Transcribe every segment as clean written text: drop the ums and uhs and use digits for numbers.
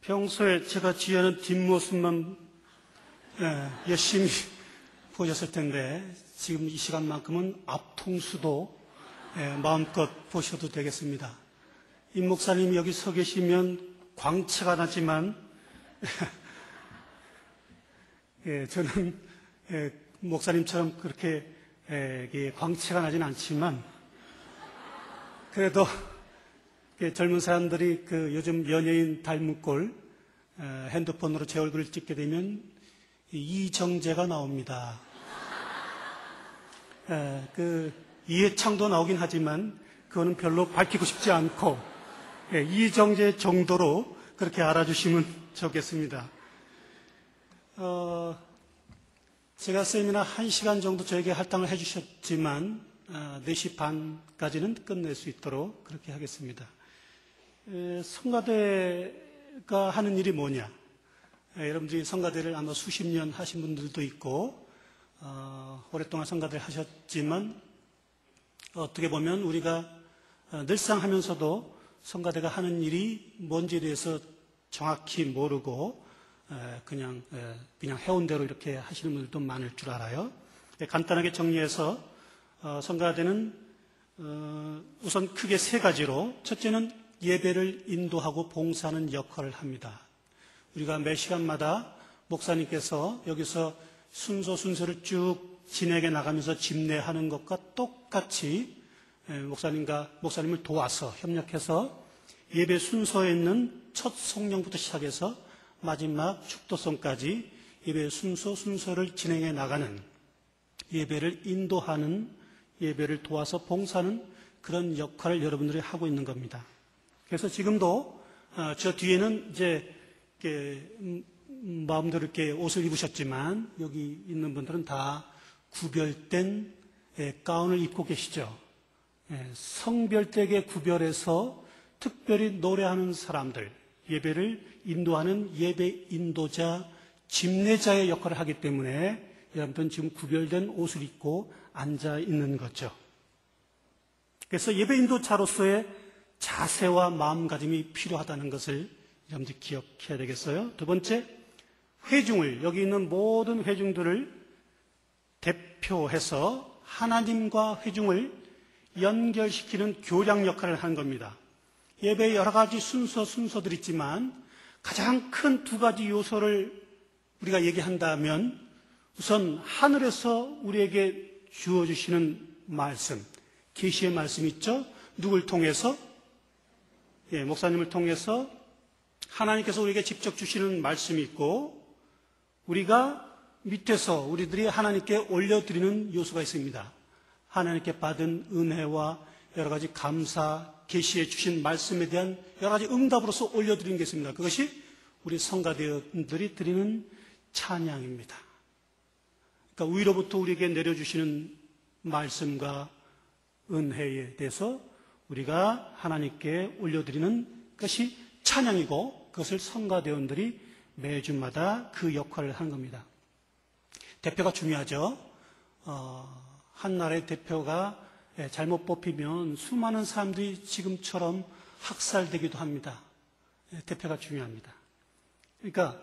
평소에 제가 지어낸 뒷모습만 열심히 보셨을 텐데 지금 이 시간만큼은 앞통수도 마음껏 보셔도 되겠습니다. 임 목사님이 여기 서 계시면 광채가 나지만 저는 목사님처럼 그렇게 광채가 나진 않지만 그래도 젊은 사람들이 요즘 연예인 닮은 꼴 핸드폰으로 제 얼굴을 찍게 되면 이정재가 나옵니다. 이해창도 나오긴 하지만 그거는 별로 밝히고 싶지 않고 이정재 정도로 그렇게 알아주시면 좋겠습니다. 제가 세미나 1시간 정도 저에게 할당을 해주셨지만 4시 반까지는 끝낼 수 있도록 그렇게 하겠습니다. 성가대가 하는 일이 뭐냐? 여러분들이 성가대를 아마 수십 년 하신 분들도 있고 오랫동안 성가대를 하셨지만 어떻게 보면 우리가 늘상 하면서도 성가대가 하는 일이 뭔지에 대해서 정확히 모르고 그냥 해온 대로 이렇게 하시는 분들도 많을 줄 알아요. 간단하게 정리해서 성가대는 우선 크게 3가지로, 첫째는 예배를 인도하고 봉사하는 역할을 합니다. 우리가 매 시간마다 목사님께서 여기서 순서를 쭉 진행해 나가면서 집례하는 것과 똑같이 목사님을 도와서 협력해서 예배 순서에 있는 첫 성령부터 시작해서 마지막 축도성까지 예배 순서를 진행해 나가는, 예배를 인도하는, 예배를 도와서 봉사하는 그런 역할을 여러분들이 하고 있는 겁니다. 그래서 지금도 저 뒤에는 이제 마음대로 이렇게 옷을 입으셨지만 여기 있는 분들은 다 구별된 가운을 입고 계시죠. 성별되게 구별해서 특별히 노래하는 사람들, 예배를 인도하는 예배 인도자, 집례자의 역할을 하기 때문에 여러분들은 지금 구별된 옷을 입고 앉아 있는 거죠. 그래서 예배 인도자로서의 자세와 마음가짐이 필요하다는 것을 여러분들 기억해야 되겠어요. 두 번째, 회중을, 여기 있는 모든 회중들을 대표해서 하나님과 회중을 연결시키는 교량 역할을 하는 겁니다. 예배에 여러 가지 순서들이 있지만 가장 큰 2가지 요소를 우리가 얘기한다면 우선 하늘에서 우리에게 주어주시는 말씀, 계시의 말씀 있죠? 누굴 통해서? 목사님을 통해서 하나님께서 우리에게 직접 주시는 말씀이 있고, 우리가 밑에서 우리들이 하나님께 올려드리는 요소가 있습니다. 하나님께 받은 은혜와 여러 가지 감사, 계시해 주신 말씀에 대한 여러 가지 응답으로서 올려드리는 게 있습니다. 그것이 우리 성가대원들이 드리는 찬양입니다. 그러니까 위로부터 우리에게 내려주시는 말씀과 은혜에 대해서 우리가 하나님께 올려드리는 것이 찬양이고, 그것을 성가대원들이 매주마다 그 역할을 하는 겁니다. 대표가 중요하죠. 한 나라의 대표가 잘못 뽑히면 수많은 사람들이 지금처럼 학살되기도 합니다. 대표가 중요합니다. 그러니까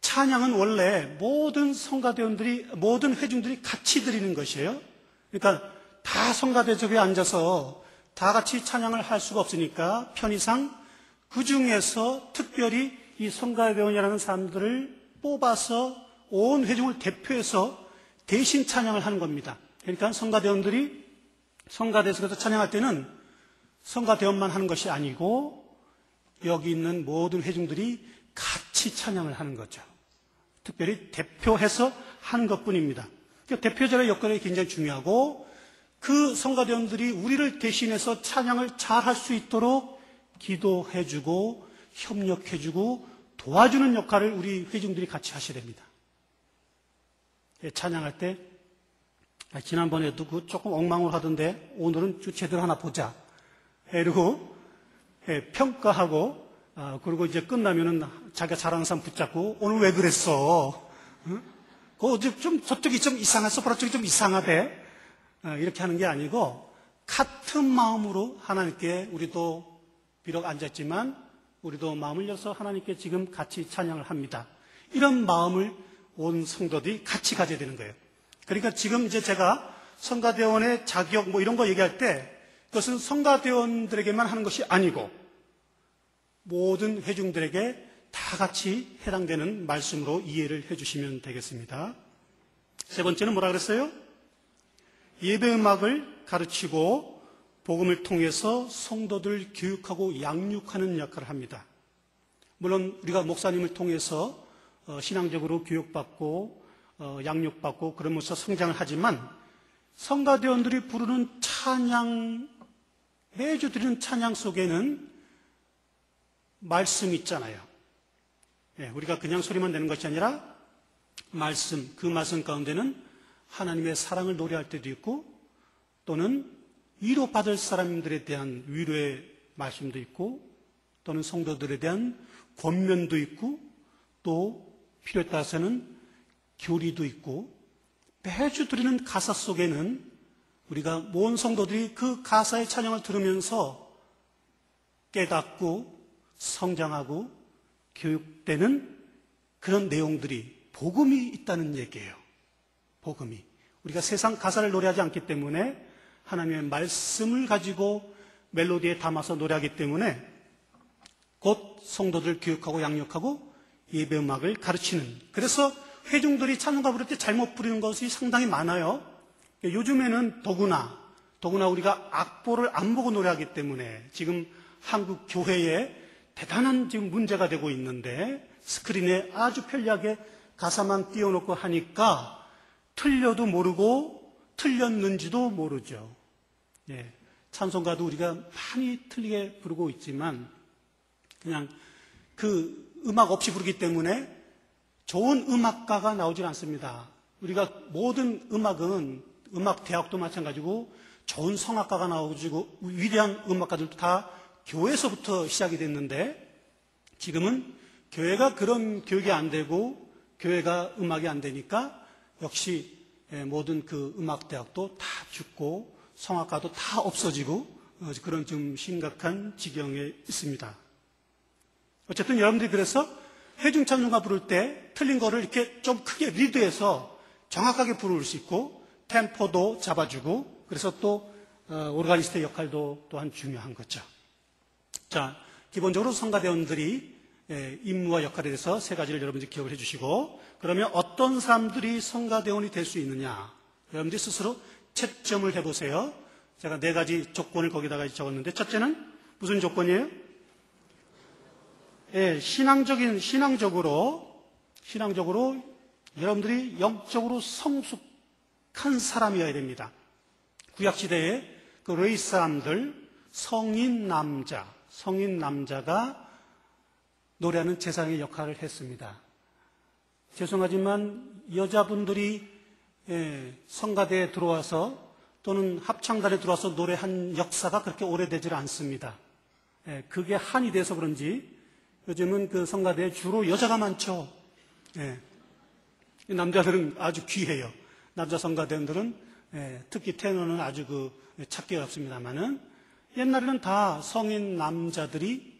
찬양은 원래 모든 성가대원들이, 모든 회중들이 같이 드리는 것이에요. 그러니까 다 성가대석에 앉아서 다 같이 찬양을 할 수가 없으니까 편의상 그 중에서 특별히 이 성가대원이라는 사람들을 뽑아서 온 회중을 대표해서 대신 찬양을 하는 겁니다. 그러니까 성가대원들이 성가대석에서 찬양할 때는 성가대원만 하는 것이 아니고 여기 있는 모든 회중들이 같이 찬양을 하는 거죠. 특별히 대표해서 하는 것뿐입니다. 그러니까 대표자의 역할이 굉장히 중요하고, 그 성가대원들이 우리를 대신해서 찬양을 잘 할 수 있도록 기도해주고 협력해주고 도와주는 역할을 우리 회중들이 같이 하셔야 됩니다. 찬양할 때 지난번에도 그 조금 엉망으로 하던데 오늘은 제대로 하나 보자 이러고 평가하고, 그리고 이제 끝나면은 자기가 잘하는 사람 붙잡고 오늘 왜 그랬어? 좀 저쪽이 좀 이상했어, 저쪽이 좀 이상하대. 이렇게 하는 게 아니고 같은 마음으로 하나님께, 우리도 비록 앉았지만 우리도 마음을 열어서 하나님께 지금 같이 찬양을 합니다. 이런 마음을 온 성도들이 같이 가져야 되는 거예요. 그러니까 지금 이제 제가 성가대원의 자격 뭐 이런 거 얘기할 때 그것은 성가대원들에게만 하는 것이 아니고 모든 회중들에게 다 같이 해당되는 말씀으로 이해를 해주시면 되겠습니다. 세 번째는 뭐라 그랬어요? 예배 음악을 가르치고 복음을 통해서 성도들 교육하고 양육하는 역할을 합니다. 물론 우리가 목사님을 통해서 신앙적으로 교육받고 양육받고 그러면서 성장을 하지만 성가대원들이 부르는 찬양, 매주 드리는 찬양 속에는 말씀이 있잖아요. 우리가 그냥 소리만 내는 것이 아니라 말씀, 그 말씀 가운데는 하나님의 사랑을 노래할 때도 있고 또는 위로받을 사람들에 대한 위로의 말씀도 있고 또는 성도들에 대한 권면도 있고 또 필요에 따라서는 교리도 있고 매주 드리는 가사 속에는 우리가 모든 성도들이 그 가사의 찬양을 들으면서 깨닫고 성장하고 교육되는 그런 내용들이 복음이 있다는 얘기예요. 복음이. 우리가 세상 가사를 노래하지 않기 때문에 하나님의 말씀을 가지고 멜로디에 담아서 노래하기 때문에 곧 성도들 교육하고 양육하고 예배 음악을 가르치는, 그래서 회중들이 찬양가 부를 때 잘못 부르는 것이 상당히 많아요. 요즘에는 더구나 우리가 악보를 안 보고 노래하기 때문에 지금 한국 교회에 대단한 지금 문제가 되고 있는데 스크린에 아주 편리하게 가사만 띄워놓고 하니까 틀려도 모르고 틀렸는지도 모르죠. 찬송가도 우리가 많이 틀리게 부르고 있지만 그냥 그 음악 없이 부르기 때문에 좋은 음악가가 나오질 않습니다. 우리가 모든 음악은 음악대학도 마찬가지고 좋은 성악가가 나오고 위대한 음악가들도 다 교회에서부터 시작이 됐는데 지금은 교회가 그런 교육이 안 되고 교회가 음악이 안 되니까 역시 모든 그 음악대학도 다 죽고 성악가도 다 없어지고 그런 좀 심각한 지경에 있습니다. 어쨌든 여러분들이 그래서 회중 찬송가 부를 때 틀린 거를 이렇게 좀 크게 리드해서 정확하게 부를 수 있고 템포도 잡아주고 그래서 또 오르가니스트의 역할도 또한 중요한 거죠. 자, 기본적으로 성가대원들이 임무와 역할에 대해서 세 가지를 여러분들이 기억을 해주시고 그러면 어떤 사람들이 성가대원이 될 수 있느냐 여러분들이 스스로 채점을 해보세요. 제가 네 가지 조건을 거기다가 적었는데 첫째는 무슨 조건이에요? 신앙적으로 여러분들이 영적으로 성숙한 사람이어야 됩니다. 구약시대에 그 레위 사람들 성인 남자가 노래하는 제사장의 역할을 했습니다. 죄송하지만 여자분들이 성가대에 들어와서 또는 합창단에 들어와서 노래한 역사가 그렇게 오래되질 않습니다. 그게 한이 돼서 그런지 요즘은 그 성가대에 주로 여자가 많죠. 남자들은 아주 귀해요. 남자 성가대원들은 특히 테너는 아주 찾기 어렵습니다만은 옛날에는 다 성인 남자들이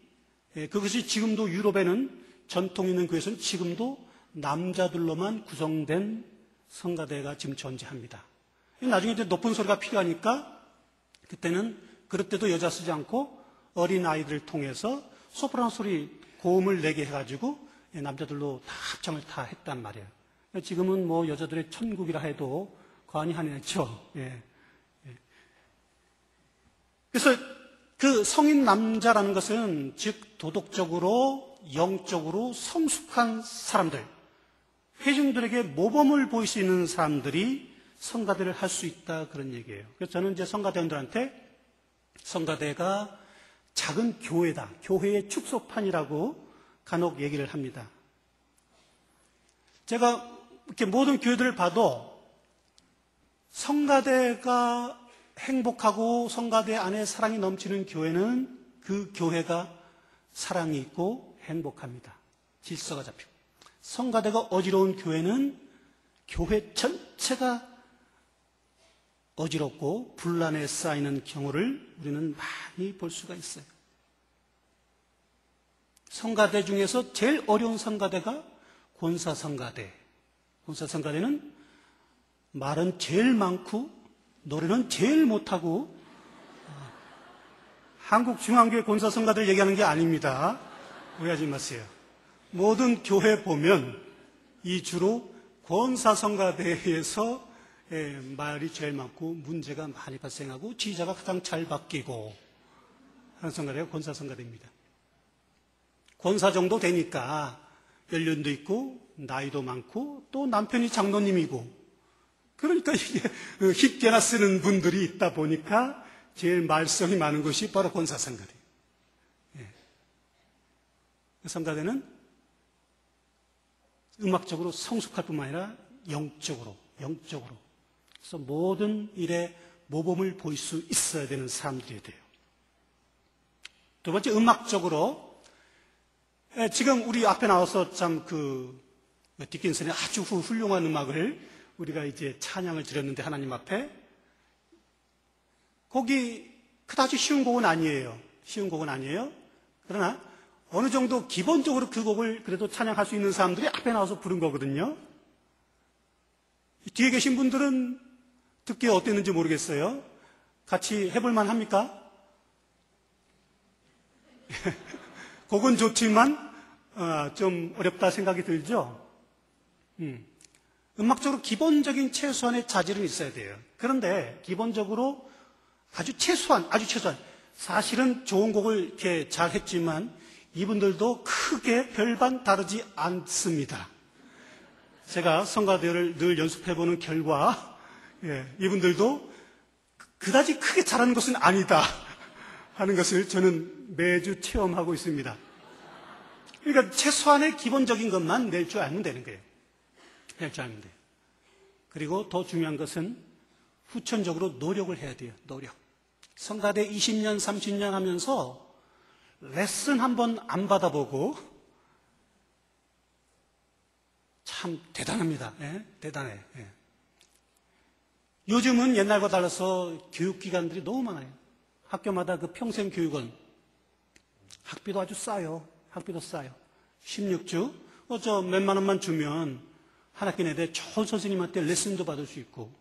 그것이 지금도 유럽에는 전통 있는 교회에서는 지금도 남자들로만 구성된 성가대가 지금 존재합니다. 나중에 이제 높은 소리가 필요하니까 그때는 그럴 때도 여자 쓰지 않고 어린 아이들을 통해서 소프라노 소리 고음을 내게 해가지고 남자들로 다 합창을 다 했단 말이에요. 지금은 뭐 여자들의 천국이라 해도 과언이 아니죠. 그래서 그 성인 남자라는 것은 즉 도덕적으로 영적으로 성숙한 사람들, 회중들에게 모범을 보일 수 있는 사람들이 성가대를 할 수 있다 그런 얘기예요. 그래서 저는 이제 성가대원들한테 성가대가 작은 교회다, 교회의 축소판이라고 간혹 얘기를 합니다. 제가 이렇게 모든 교회들을 봐도 성가대가 행복하고 성가대 안에 사랑이 넘치는 교회는 그 교회가 사랑이 있고 행복합니다. 질서가 잡히고. 성가대가 어지러운 교회는 교회 전체가 어지럽고 분란에 쌓이는 경우를 우리는 많이 볼 수가 있어요. 성가대 중에서 제일 어려운 성가대가 권사성가대. 권사성가대는 말은 제일 많고 노래는 제일 못하고, 한국중앙교회 권사성가대를 얘기하는 게 아닙니다. 오해하지 마세요. 모든 교회 보면 이 주로 권사성가대에서 말이 제일 많고 문제가 많이 발생하고 지휘자가 가장 잘 바뀌고 하는 성가대가 권사성가대입니다. 권사 정도 되니까 연륜도 있고 나이도 많고 또 남편이 장로님이고, 그러니까 이게 쉽게나 쓰는 분들이 있다 보니까 제일 말썽이 많은 것이 바로 권사성가대. 성가대는 음악적으로 성숙할 뿐만 아니라 영적으로. 그래서 모든 일에 모범을 보일 수 있어야 되는 사람들이 돼요. 두 번째, 음악적으로. 지금 우리 앞에 나와서 참 디킨슨의 아주 훌륭한 음악을 우리가 이제 찬양을 드렸는데, 하나님 앞에. 거기 그다지 쉬운 곡은 아니에요. 그러나 어느 정도 기본적으로 그 곡을 그래도 찬양할 수 있는 사람들이 앞에 나와서 부른 거거든요. 뒤에 계신 분들은 듣기에 어땠는지 모르겠어요. 같이 해볼만 합니까? 곡은 좋지만 좀 어렵다 생각이 들죠? 음악적으로 기본적인 최소한의 자질은 있어야 돼요. 그런데 기본적으로 아주 최소한 사실은 좋은 곡을 이렇게 잘 했지만 이분들도 크게 별반 다르지 않습니다. 제가 성가대를 늘 연습해보는 결과 이분들도 그다지 크게 잘하는 것은 아니다 하는 것을 저는 매주 체험하고 있습니다. 그러니까 최소한의 기본적인 것만 낼 줄 알면 되는 거예요. 그리고 더 중요한 것은 후천적으로 노력을 해야 돼요. 노력. 성가대 20년, 30년 하면서 레슨 한번 안 받아보고 참 대단합니다. 대단해. 요즘은 옛날과 달라서 교육기관들이 너무 많아요. 학교마다 그 평생교육원 학비도 아주 싸요. 16주 저 몇만 원만 주면 한 학기 내내 좋은 선생님한테 레슨도 받을 수 있고,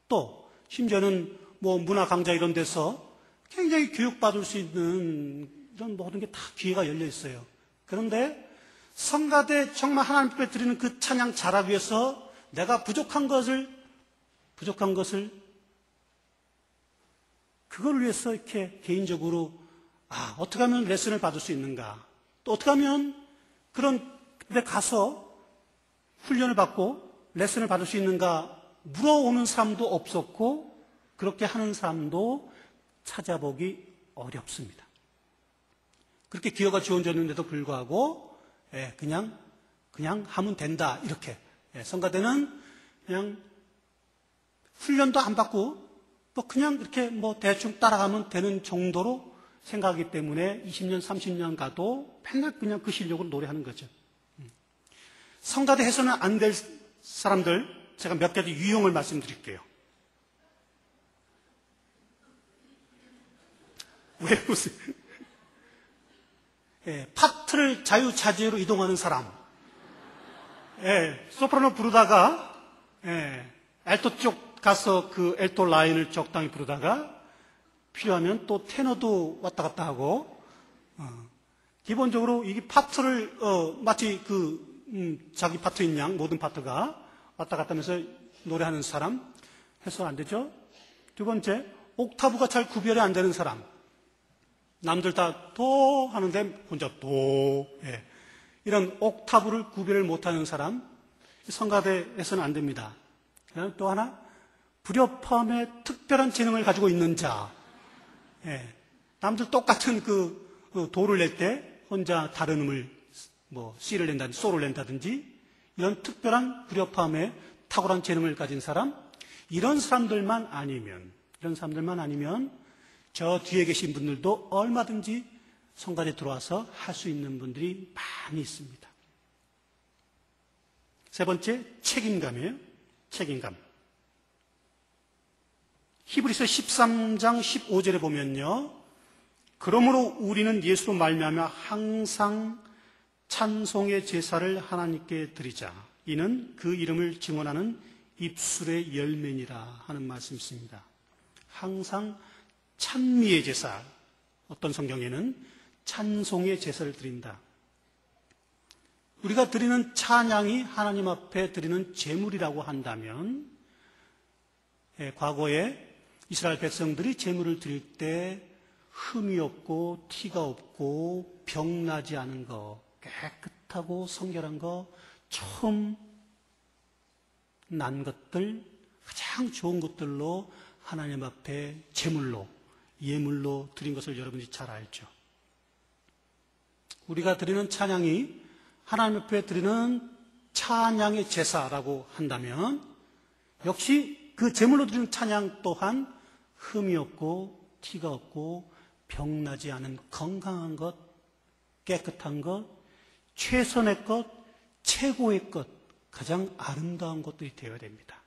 또 심지어는 뭐 문화 강좌 이런 데서 굉장히 교육받을 수 있는 이런 모든 게 다 기회가 열려 있어요. 그런데 성가대 정말 하나님 앞에 드리는 그 찬양 잘하기 위해서 내가 부족한 것을 그걸 위해서 이렇게 개인적으로 어떻게 하면 레슨을 받을 수 있는가, 또 어떻게 하면 그런 데 가서 훈련을 받고 레슨을 받을 수 있는가 물어오는 사람도 없었고, 그렇게 하는 사람도 찾아보기 어렵습니다. 그렇게 기회가 주어졌는데도 불구하고 그냥 하면 된다, 이렇게. 성가대는 그냥 훈련도 안 받고 그냥 이렇게 대충 따라가면 되는 정도로 생각하기 때문에 20년, 30년 가도 맨날 그냥 그 실력으로 노래하는 거죠. 성가대 해서는 안 될 사람들, 제가 몇 가지 유형을 말씀드릴게요. 왜 웃으세요? 파트를 자유자재로 이동하는 사람. 소프라노 부르다가 알토 쪽 가서 그 알토 라인을 적당히 부르다가 필요하면 또 테너도 왔다 갔다 하고, 기본적으로 이게 파트를 마치 자기 파트인 양 모든 파트가 왔다 갔다 하면서 노래하는 사람 해서 안 되죠. 두 번째, 옥타브가 잘 구별이 안 되는 사람. 남들 다 도 하는데 혼자 도. 이런 옥타브를 구별을 못하는 사람, 성가대에서는 안 됩니다. 또 하나, 불협화음에 특별한 재능을 가지고 있는 자. 남들 똑같은 도를 낼 때 혼자 다른 음을 C를 낸다든지 소를 낸다든지 이런 특별한 불협화음에 탁월한 재능을 가진 사람, 이런 사람들만 아니면 저 뒤에 계신 분들도 얼마든지 성가대에 들어와서 할 수 있는 분들이 많이 있습니다. 세 번째, 책임감이에요. 책임감. 히브리서 13장 15절에 보면요, 그러므로 우리는 예수로 말미암아 항상 찬송의 제사를 하나님께 드리자. 이는 그 이름을 증언하는 입술의 열매니라 하는 말씀이 있습니다. 항상 찬미의 제사, 어떤 성경에는 찬송의 제사를 드린다. 우리가 드리는 찬양이 하나님 앞에 드리는 제물이라고 한다면, 과거에 이스라엘 백성들이 제물을 드릴 때 흠이 없고 티가 없고 병나지 않은 거, 깨끗하고 성결한 거, 처음 난 것들, 가장 좋은 것들로 하나님 앞에 제물로, 예물로 드린 것을 여러분이 잘 알죠. 우리가 드리는 찬양이 하나님 앞에 드리는 찬양의 제사라고 한다면, 역시 그 제물로 드리는 찬양 또한 흠이 없고 티가 없고 병나지 않은 건강한 것, 깨끗한 것, 최선의 것, 최고의 것, 가장 아름다운 것들이 되어야 됩니다.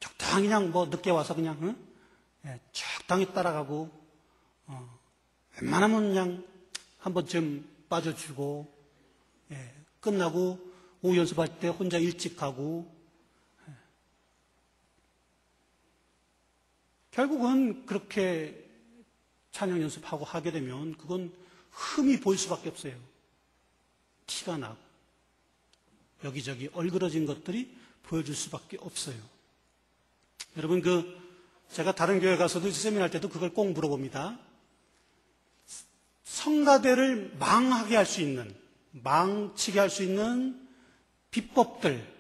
적당히 그냥 늦게 와서 그냥 적당히 따라가고, 웬만하면 그냥 한 번쯤 빠져주고, 끝나고 오후 연습할 때 혼자 일찍 가고, 결국은 그렇게 찬양 연습하고 하게 되면 그건 흠이 보일 수밖에 없어요. 티가 나고 여기저기 얼그러진 것들이 보여줄 수밖에 없어요. 여러분, 제가 다른 교회 가서도 세미나 할 때도 그걸 꼭 물어봅니다. 성가대를 망하게 할 수 있는, 망치게 할 수 있는 비법들.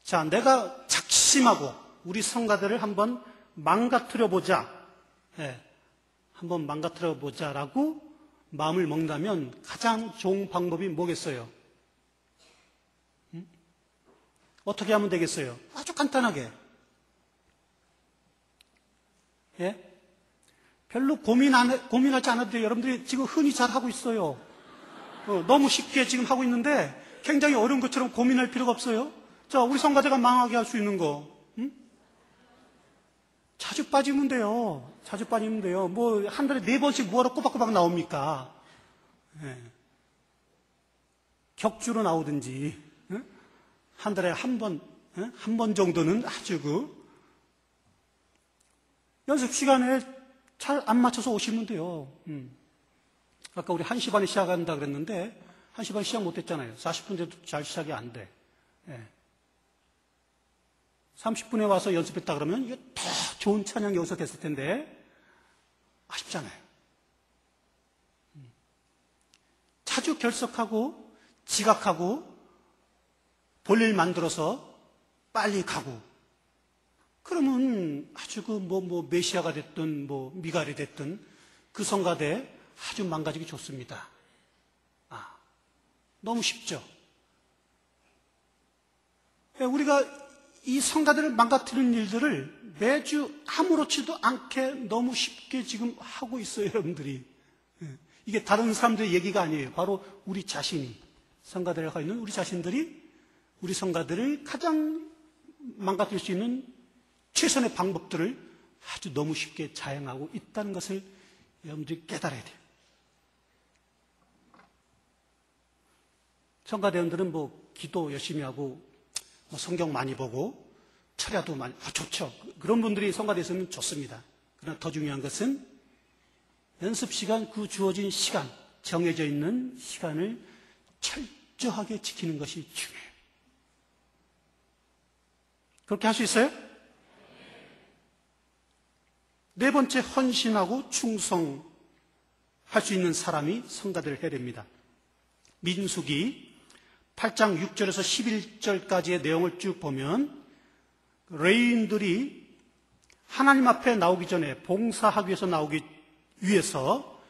자, 내가 작심하고 우리 성가대를 한번 망가뜨려 보자. 한번 망가뜨려 보자라고 마음을 먹는다면 가장 좋은 방법이 뭐겠어요? 어떻게 하면 되겠어요? 아주 간단하게. 별로 고민하지 않아도 돼요. 여러분들이 지금 흔히 잘 하고 있어요. 너무 쉽게 지금 하고 있는데 굉장히 어려운 것처럼 고민할 필요가 없어요. 자, 우리 성가대가 망하게 할 수 있는 거. 자주 빠지면 돼요. 자주 빠지면 돼요. 뭐, 한 달에 4번씩 뭐하러 꼬박꼬박 나옵니까? 격주로 나오든지, 한 달에 한 번 정도는 아주 연습 시간에 잘 안 맞춰서 오시면 돼요. 아까 우리 1시 반에 시작한다 그랬는데, 1시 반 시작 못 했잖아요. 40분 돼도 잘 시작이 안 돼. 30분에 와서 연습했다 그러면 이게 더 좋은 찬양이 여기서 됐을 텐데 아쉽잖아요. 자주 결석하고 지각하고 볼일 만들어서 빨리 가고, 그러면 아주 메시아가 됐든 미갈이 됐든 그 성가대 아주 망가지기 좋습니다. 너무 쉽죠. 우리가 이 성가대를 망가뜨리는 일들을 매주 아무렇지도 않게 너무 쉽게 지금 하고 있어요, 여러분들이. 이게 다른 사람들의 얘기가 아니에요. 바로 우리 자신이, 성가대를 하고 있는 우리 자신들이 우리 성가대를 가장 망가뜨릴 수 있는 최선의 방법들을 아주 너무 쉽게 자행하고 있다는 것을 여러분들이 깨달아야 돼요. 성가대원들은 기도 열심히 하고 성경 많이 보고 철야도 많이, 좋죠. 그런 분들이 성가대에 있으면 좋습니다. 그러나 더 중요한 것은 연습 시간, 그 주어진 시간, 정해져 있는 시간을 철저하게 지키는 것이 중요해요. 그렇게 할 수 있어요? 네 번째, 헌신하고 충성할 수 있는 사람이 성가대를 해야 됩니다. 민수기 8장 6절에서 11절까지의 내용을 쭉 보면 레위인들이 하나님 앞에 나오기 전에 봉사하기 위해서 나오기 위해서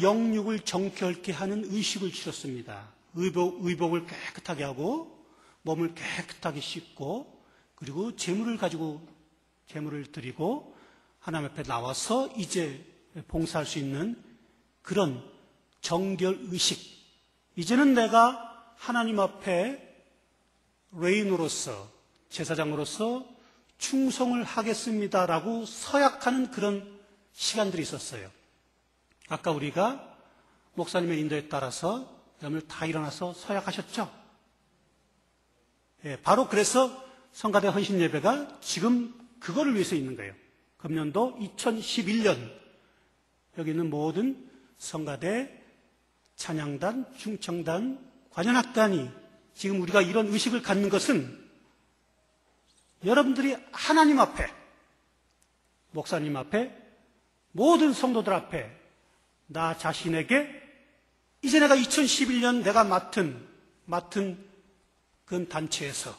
영육을 정결케 하는 의식을 치렀습니다. 의복을 깨끗하게 하고 몸을 깨끗하게 씻고 그리고 제물을 드리고 하나님 앞에 나와서 이제 봉사할 수 있는 그런 정결 의식. 이제는 내가 하나님 앞에 레인으로서, 제사장으로서 충성을 하겠습니다라고 서약하는 그런 시간들이 있었어요. 아까 우리가 목사님의 인도에 따라서 여러분들 다 일어나서 서약하셨죠? 예, 바로 그래서 성가대 헌신 예배가 지금 그거를 위해서 있는 거예요. 금년도 2011년 여기 있는 모든 성가대, 찬양단, 중청단, 관현악단이 지금 우리가 이런 의식을 갖는 것은 여러분들이 하나님 앞에, 목사님 앞에, 모든 성도들 앞에 나 자신에게 이제 내가 2011년 내가 맡은 그 단체에서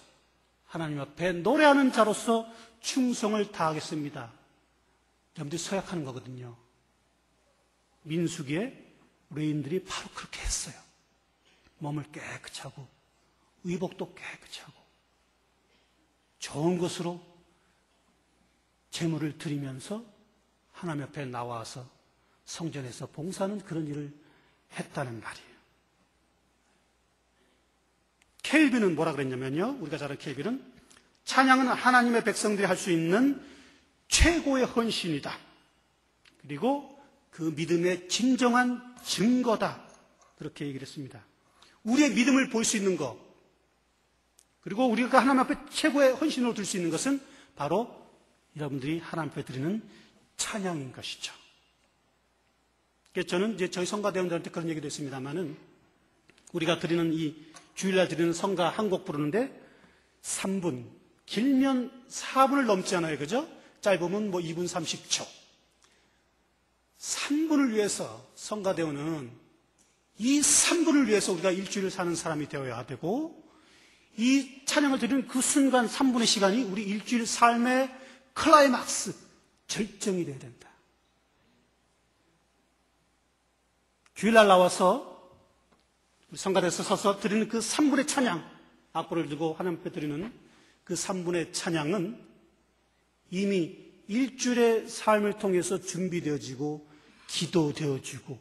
하나님 앞에 노래하는 자로서 충성을 다하겠습니다. 여러분들이 서약하는 거거든요. 민수기에 레인들이 바로 그렇게 했어요. 몸을 깨끗하고 의복도 깨끗하고 좋은 것으로 제물을 드리면서 하나님 앞에 나와서 성전에서 봉사하는 그런 일을 했다는 말이에요. 켈빈은 뭐라 그랬냐면요, 우리가 잘 아는 켈빈은 찬양은 하나님의 백성들이 할 수 있는 최고의 헌신이다. 그리고 그 믿음의 진정한 증거다. 그렇게 얘기를 했습니다. 우리의 믿음을 볼 수 있는 것, 그리고 우리가 하나님 앞에 최고의 헌신으로 들 수 있는 것은 바로 여러분들이 하나님 앞에 드리는 찬양인 것이죠. 그래서 저는 이제 저희 성가대원들한테 그런 얘기도 했습니다만은 우리가 드리는 이 주일날 드리는 성가 한 곡 부르는데 3분, 길면 4분을 넘지 않아요. 그죠? 짧으면 뭐 2분 30초. 3분을 위해서 성가대원은 이 3분을 위해서 우리가 일주일을 사는 사람이 되어야 되고 이 찬양을 드리는 그 순간 3분의 시간이 우리 일주일 삶의 클라이막스, 절정이 되어야 된다. 주일날 나와서 성가대에서 서서 드리는 그 3분의 찬양, 악보를 들고 하나님 앞에 드리는 그 3분의 찬양은 이미 일주일의 삶을 통해서 준비되어지고 기도되어지고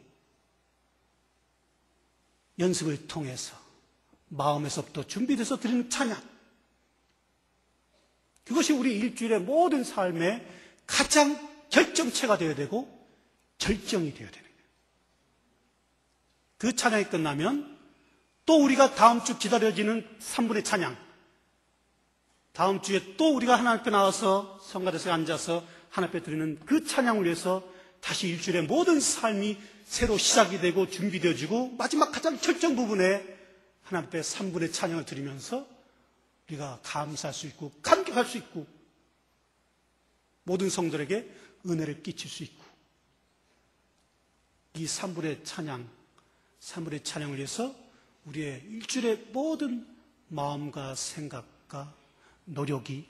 연습을 통해서 마음에서부터 준비돼서 드리는 찬양, 그것이 우리 일주일의 모든 삶의 가장 결정체가 되어야 되고 절정이 되어야 되는 거예요. 그 찬양이 끝나면 또 우리가 다음 주 기다려지는 3분의 찬양, 다음 주에 또 우리가 하나님 앞에 나와서 성가대에 앉아서 하나님 앞에 드리는 그 찬양을 위해서 다시 일주일의 모든 삶이 새로 시작이 되고 준비되어지고 마지막 가장 결정 부분에 하나님 앞에 3분의 찬양을 드리면서 우리가 감사할 수 있고 감격할 수 있고 모든 성도들에게 은혜를 끼칠 수 있고 이 3분의 찬양을 위해서 우리의 일주일의 모든 마음과 생각과 노력이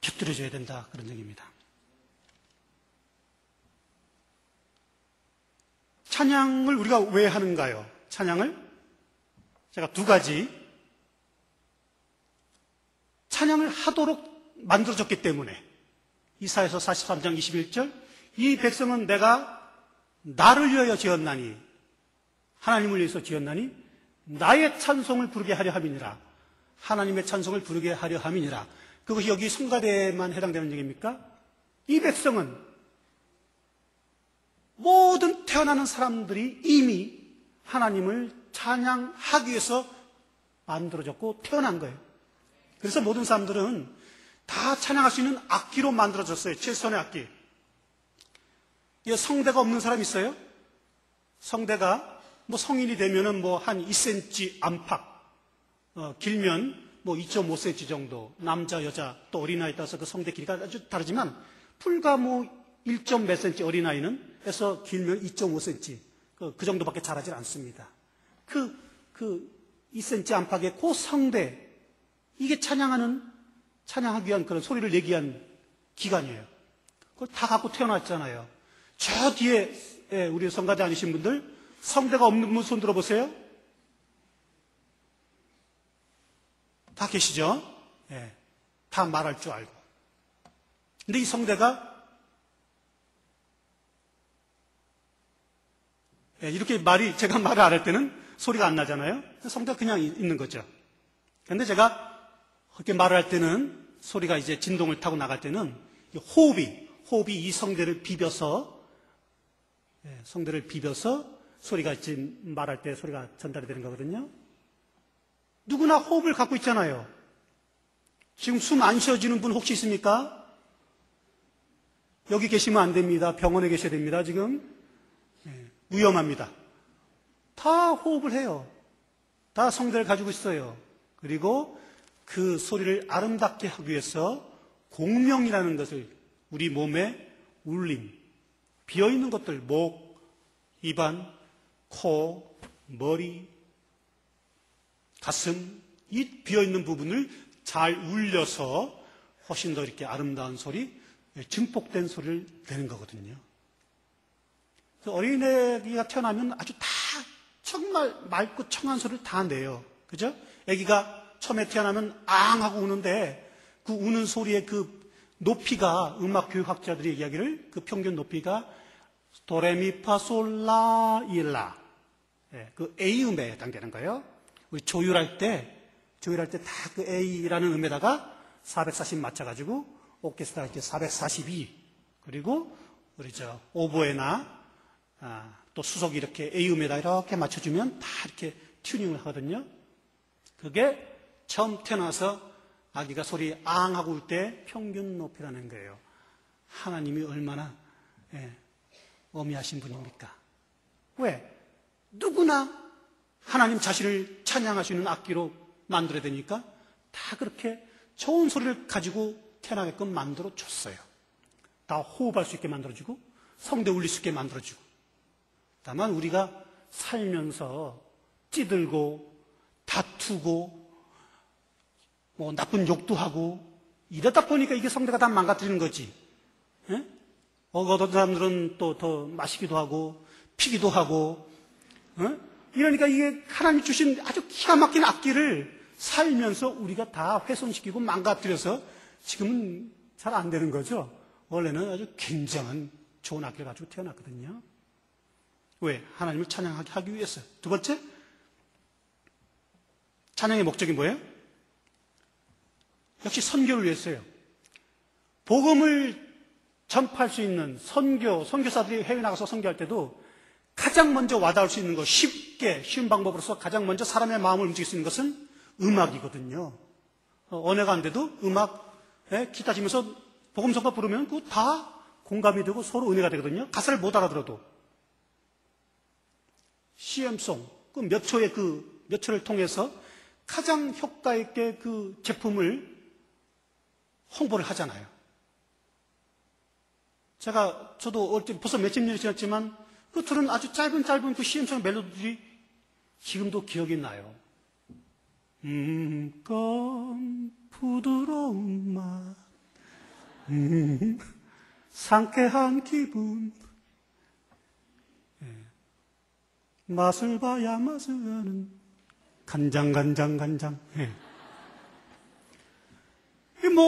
곁들여져야 된다, 그런 얘기입니다. 찬양을 우리가 왜 하는가요? 찬양을 제가 두 가지, 찬양을 하도록 만들어졌기 때문에 이사야서 43장 21절 이 백성은 내가 나를 위하여 지었나니, 하나님을 위해서 지었나니 나의 찬송을 부르게 하려 함이니라. 하나님의 찬송을 부르게 하려 함이니라. 그것이 여기 성가대에만 해당되는 얘기입니까? 이 백성은 모든 태어나는 사람들이 이미 하나님을 찬양하기 위해서 만들어졌고 태어난 거예요. 그래서 모든 사람들은 다 찬양할 수 있는 악기로 만들어졌어요. 최선의 악기. 성대가 없는 사람 있어요? 성대가 뭐 성인이 되면은 뭐 한 2cm 안팎, 길면 뭐 2.5cm 정도, 남자, 여자, 또 어린아이에 따라서 그 성대 길이가 아주 다르지만, 불과 뭐 1점 몇 cm 어린아이는 해서 길면 2.5cm, 그 정도밖에 자라질 않습니다. 그 2cm 안팎의 그 성대, 이게 찬양하기 위한 그런 소리를 내기 위한 기관이에요. 그걸 다 갖고 태어났잖아요. 저 뒤에 우리 성가대 아니신 분들, 성대가 없는 분 손 들어보세요. 다 계시죠? 예, 다 말할 줄 알고. 근데 이 성대가 이렇게 제가 말을 안 할 때는 소리가 안 나잖아요. 성대가 그냥 있는 거죠. 근데 제가 그렇게 말을 할 때는 소리가 이제 진동을 타고 나갈 때는 호흡이 이 성대를 비벼서 소리가 지금 말할 때 소리가 전달이 되는 거거든요. 누구나 호흡을 갖고 있잖아요. 지금 숨 안 쉬어지는 분 혹시 있습니까? 여기 계시면 안 됩니다. 병원에 계셔야 됩니다. 지금 위험합니다. 다 호흡을 해요. 다 성대를 가지고 있어요. 그리고 그 소리를 아름답게 하기 위해서 공명이라는 것을 우리 몸에 울림, 비어있는 것들, 목, 입안, 코, 머리, 가슴, 이 비어있는 부분을 잘 울려서 훨씬 더 이렇게 아름다운 소리, 증폭된 소리를 내는 거거든요. 어린애가 태어나면 아주 다 정말 맑고 청한 소리를 다 내요. 그죠? 아기가 처음에 태어나면 앙 하고 우는데 그 우는 소리의 그 높이가 음악 교육학자들이 얘기하기를 그 평균 높이가 도레미파솔라 일라 그 A음에 해당되는 거예요. 우리 조율할 때 다 그 A라는 음에다가 440 맞춰가지고 오케스트라 이렇게 442 그리고 우리 오보에나 또 수석이 이렇게 A음에다 이렇게 맞춰주면 다 이렇게 튜닝을 하거든요. 그게 처음 태어나서 아기가 소리 앙 하고 울 때 평균 높이라는 거예요. 하나님이 얼마나 어미하신 분입니까? 왜? 누구나 하나님 자신을 찬양할 수 있는 악기로 만들어야 되니까 다 그렇게 좋은 소리를 가지고 태어나게끔 만들어 줬어요. 다 호흡할 수 있게 만들어주고 성대 울릴 수 있게 만들어주고. 다만 우리가 살면서 찌들고 다투고 나쁜 욕도 하고 이러다 보니까 이게 성대가 다 망가뜨리는 거지. 어떤 사람들은 또 더 마시기도 하고 피기도 하고 이러니까 이게 하나님 주신 아주 기가 막힌 악기를 살면서 우리가 다 훼손시키고 망가뜨려서 지금은 잘 안 되는 거죠. 원래는 아주 굉장한 좋은 악기를 가지고 태어났거든요. 왜? 하나님을 찬양하게 하기 위해서. 두 번째, 찬양의 목적이 뭐예요? 역시 선교를 위해서요. 복음을 전파할 수 있는 선교사들이 해외 나가서 선교할 때도 가장 먼저 와닿을 수 있는 것, 쉬운 방법으로서 가장 먼저 사람의 마음을 움직일 수 있는 것은 음악이거든요. 언어가 안 돼도 음악에 기타 치면서 복음 선파 부르면 그거 다 공감이 되고 서로 은혜가 되거든요. 가사를 못 알아들어도. CM송, 그 몇 초를 통해서 가장 효과 있게 그 제품을 홍보를 하잖아요. 저도 벌써 몇십 년이 지났지만 그 들은 아주 짧은 그 CM송 멜로디들이 지금도 기억이 나요. 부드러운 맛, 상쾌한 기분, 맛을 봐야 맛을 아는 간장.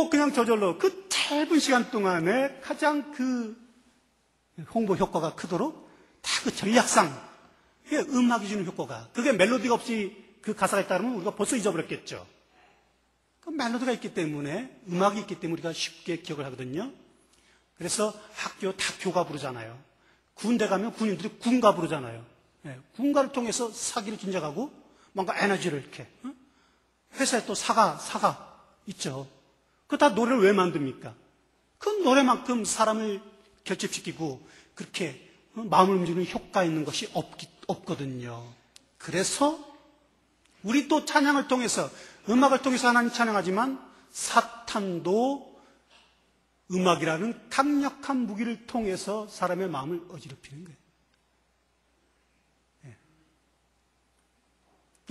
그냥 저절로 그 짧은 시간 동안에 가장 그 홍보 효과가 크도록 다 그 전략상 음악이 주는 효과가 그게 멜로디가 없이 그 가사가 있다면 우리가 벌써 잊어버렸겠죠. 그 멜로디가 있기 때문에 음악이 있기 때문에 우리가 쉽게 기억을 하거든요. 그래서 학교 다 교가 부르잖아요. 군대 가면 군인들이 군가 부르잖아요. 군가를 통해서 사기를 진작하고 뭔가 에너지를 이렇게 회사에 또 사가 있죠. 그거 다 노래를 왜 만듭니까? 그 노래만큼 사람을 결집시키고 그렇게 마음을 움직이는 효과 있는 것이 없거든요. 그래서 우리 또 찬양을 통해서 음악을 통해서 하나님 찬양하지만 사탄도 음악이라는 강력한 무기를 통해서 사람의 마음을 어지럽히는 거예요.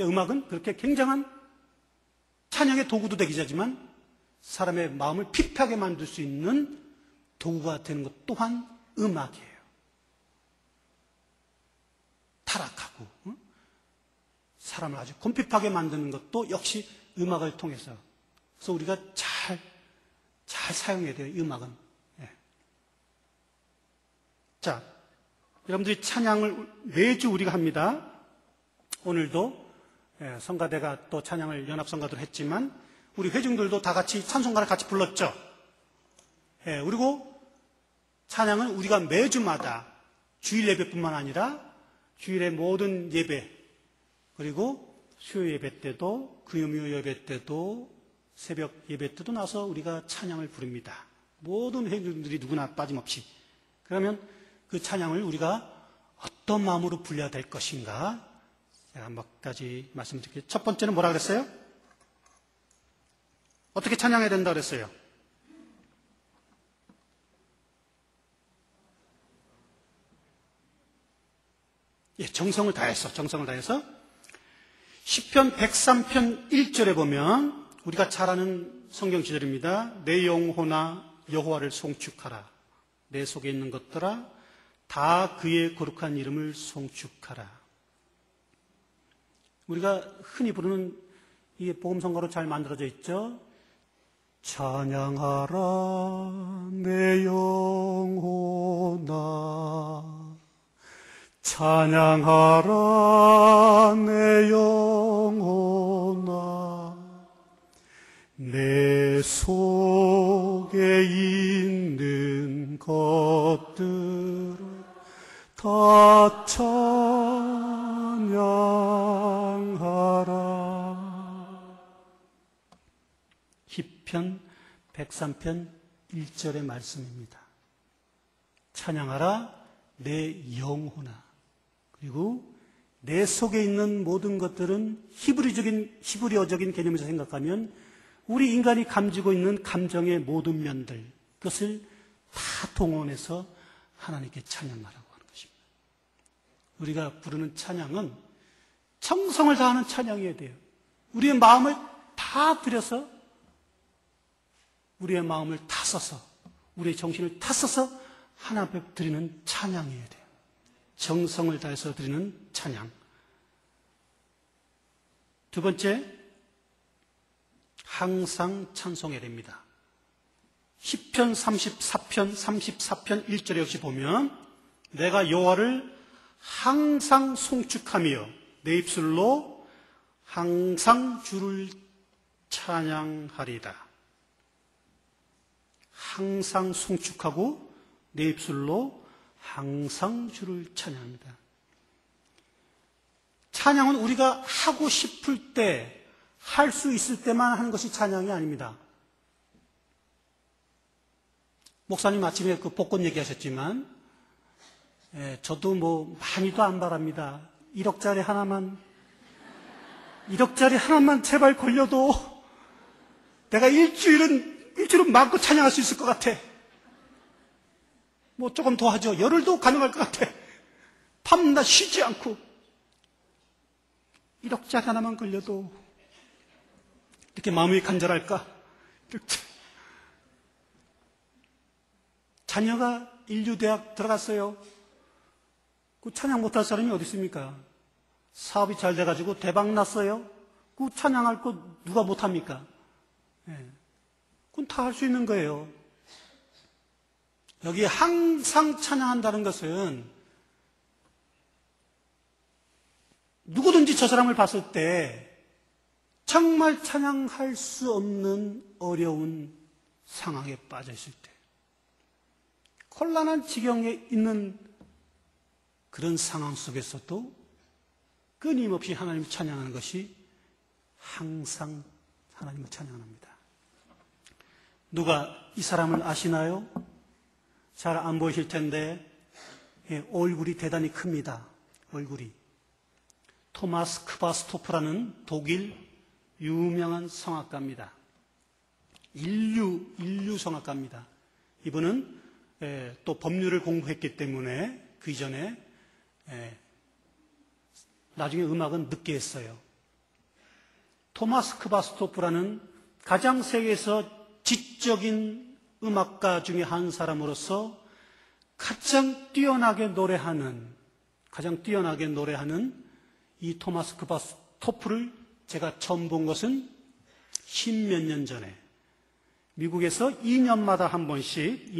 음악은 그렇게 굉장한 찬양의 도구도 되기도 하지만 사람의 마음을 피폐하게 만들 수 있는 도구가 되는 것 또한 음악이에요. 타락하고 사람을 아주 곰핍하게 만드는 것도 역시 음악을 통해서. 그래서 우리가 잘 사용해야 돼요, 음악은. 자, 여러분들이 찬양을 매주 우리가 합니다. 오늘도 성가대가 또 찬양을 연합성가대로 했지만 우리 회중들도 다 같이 찬송가를 같이 불렀죠. 예, 그리고 찬양은 우리가 매주마다 주일 예배뿐만 아니라 주일의 모든 예배, 그리고 수요 예배 때도, 금요 예배 때도, 새벽 예배 때도 나서 우리가 찬양을 부릅니다. 모든 회중들이 누구나 빠짐없이. 그러면 그 찬양을 우리가 어떤 마음으로 불러야 될 것인가? 제가 몇 가지 말씀드릴게요. 첫 번째는 뭐라 그랬어요? 어떻게 찬양해야 된다 그랬어요? 예, 정성을 다해서 시편 103편 1절에 보면 우리가 잘 아는 성경 지절입니다. 내 영혼아 여호와를 송축하라. 내 속에 있는 것들아 다 그의 거룩한 이름을 송축하라. 우리가 흔히 부르는 이 복음성가로 잘 만들어져 있죠. 찬양하라 내 영혼아, 찬양하라 내 영혼아, 내 속에 있는 것들을 다 찬양하라. 시편 103편 1절의 말씀입니다. 찬양하라 내 영혼아. 그리고 내 속에 있는 모든 것들은 히브리어적인 개념에서 생각하면 우리 인간이 감지고 있는 감정의 모든 면들, 그것을 다 동원해서 하나님께 찬양하라고 하는 것입니다. 우리가 부르는 찬양은 정성을 다하는 찬양이어야 돼요. 우리의 마음을 다 들여서, 우리의 마음을 다 써서, 우리의 정신을 다 써서 하나님 앞에 드리는 찬양이어야 돼요. 정성을 다해서 드리는 찬양. 두 번째, 항상 찬송해야 됩니다. 시편 34편 1절에 역시 보면 내가 여호와를 항상 송축하며 내 입술로 항상 주를 찬양하리다. 항상 송축하고 내 입술로 항상 주를 찬양합니다. 찬양은 우리가 하고 싶을 때, 할 수 있을 때만 하는 것이 찬양이 아닙니다. 목사님 아침에 그 복권 얘기하셨지만, 저도 뭐 많이도 안 바랍니다. 1억짜리 하나만 제발 걸려도 내가 일주일은 마음껏 찬양할 수 있을 것 같아. 뭐 조금 더 하죠. 열흘도 가능할 것 같아. 밤낮 쉬지 않고 1억짜리 하나만 걸려도 이렇게 마음이 간절할까? 자녀가 인류대학 들어갔어요. 그 찬양 못할 사람이 어디 있습니까? 사업이 잘 돼가지고 대박 났어요. 그 찬양할 거 누가 못합니까? 그건 다 할 수 있는 거예요. 여기 항상 찬양한다는 것은 누구든지 저 사람을 봤을 때 정말 찬양할 수 없는 어려운 상황에 빠져 있을 때, 곤란한 지경에 있는 그런 상황 속에서도 끊임없이 하나님을 찬양하는 것이 항상 하나님을 찬양합니다. 누가 이 사람을 아시나요? 잘 안 보이실 텐데 얼굴이 대단히 큽니다. 얼굴이. 토마스 크바스토프라는 독일 유명한 성악가입니다. 인류 성악가입니다. 이분은 또 법률을 공부했기 때문에 그 이전에 나중에 음악은 늦게 했어요. 토마스 크바스토프라는 가장 세계에서 지적인 음악가 중에 한 사람으로서 가장 뛰어나게 노래하는 이 토마스 크바스토프를 제가 처음 본 것은 10몇 년 전에 미국에서 2년마다 한 번씩